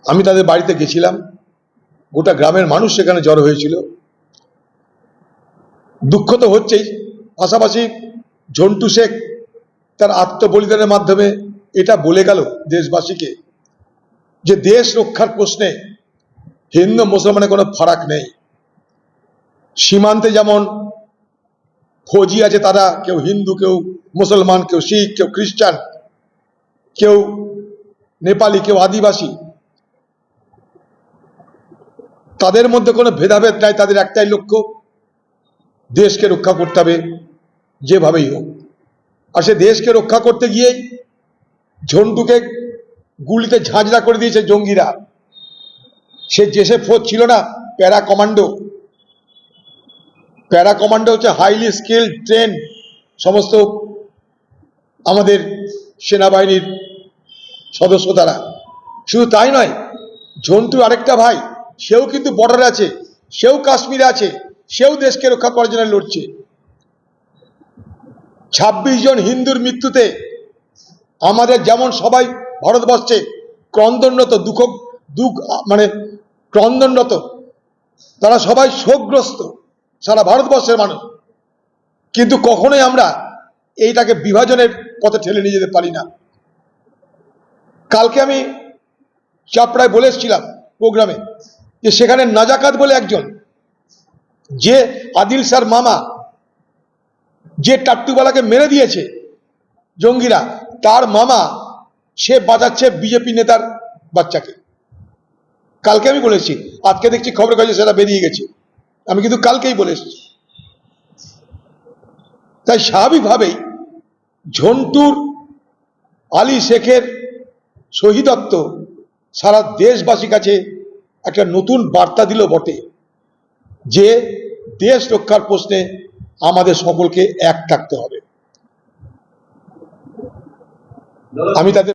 আমি তাদের বাড়িতে গেছিলাম, গোটা গ্রামের মানুষ সেখানে জড়ো হয়েছিল। দুঃখ তো হচ্ছেই, পাশাপাশি ঝন্টু শেখ তার আত্মবলিদানের মাধ্যমে এটা বলে গেল দেশবাসীকে যে দেশ রক্ষার প্রশ্নে হিন্দু মুসলমানের কোনো ফারাক নেই। সীমান্তে যেমন ফৌজি আছে, তারা কেউ হিন্দু, কেউ মুসলমান, কেউ শিখ, কেউ খ্রিস্টান, কেউ নেপালি, কেউ আদিবাসী, তাদের মধ্যে কোনো ভেদাভেদ নাই। তাদের একটাই লক্ষ্য, দেশকে রক্ষা করতে হবে যেভাবেই হোক। আর সে দেশকে রক্ষা করতে গিয়েই ঝন্টুকে গুলিতে ঝাঁঝরা করে দিয়েছে জঙ্গিরা। সে জেসে ফোর্স ছিল না, প্যারা কমান্ডো। প্যারা কমান্ডো হচ্ছে হাইলি স্কিল্ড ট্রেন সমস্ত আমাদের সেনাবাহিনীর সদস্য তারা। শুধু তাই নয়, ঝন্টু আরেকটা ভাই, সেও কিন্তু বর্ডারে আছে, সেও কাশ্মীরে আছে, সেও দেশকে রক্ষা করার জন্য লড়ছে। 26 জন হিন্দুর মৃত্যুতে আমাদের যেমন সবাই ভারতবর্ষে ক্রন্দনরত, মানে ক্রন্দনরত, তারা সবাই শোকগ্রস্ত, সারা ভারতবর্ষের মানুষ। কিন্তু কখনোই আমরা এইটাকে বিভাজনের পথে ঠেলে নিয়ে যেতে পারি না। কালকে আমি চাপড়ায় বলে এসেছিলাম প্রোগ্রামে যে সেখানে নাজাকাত বলে একজন, যে আদিল শাহর মামা, যে টাট্টুবালাকে মেরে দিয়েছে জঙ্গিরা, তার মামা, সে বাঁচাচ্ছে বিজেপি নেতার বাচ্চাকে। কালকে আমি বলেছি, আজকে দেখছি খবরের কাগজে সেটা বেরিয়ে গেছে, আমি কিন্তু কালকেই বলে এসেছি। তাই স্বাভাবিকভাবেই ঝন্টুর, আলী শেখের শহীদত্ব সারা দেশবাসীর কাছে একটা নতুন বার্তা দিল বটে, যে দেশ রক্ষার প্রশ্নে আমাদের সকলকে এক থাকতে হবে। আমি তাদের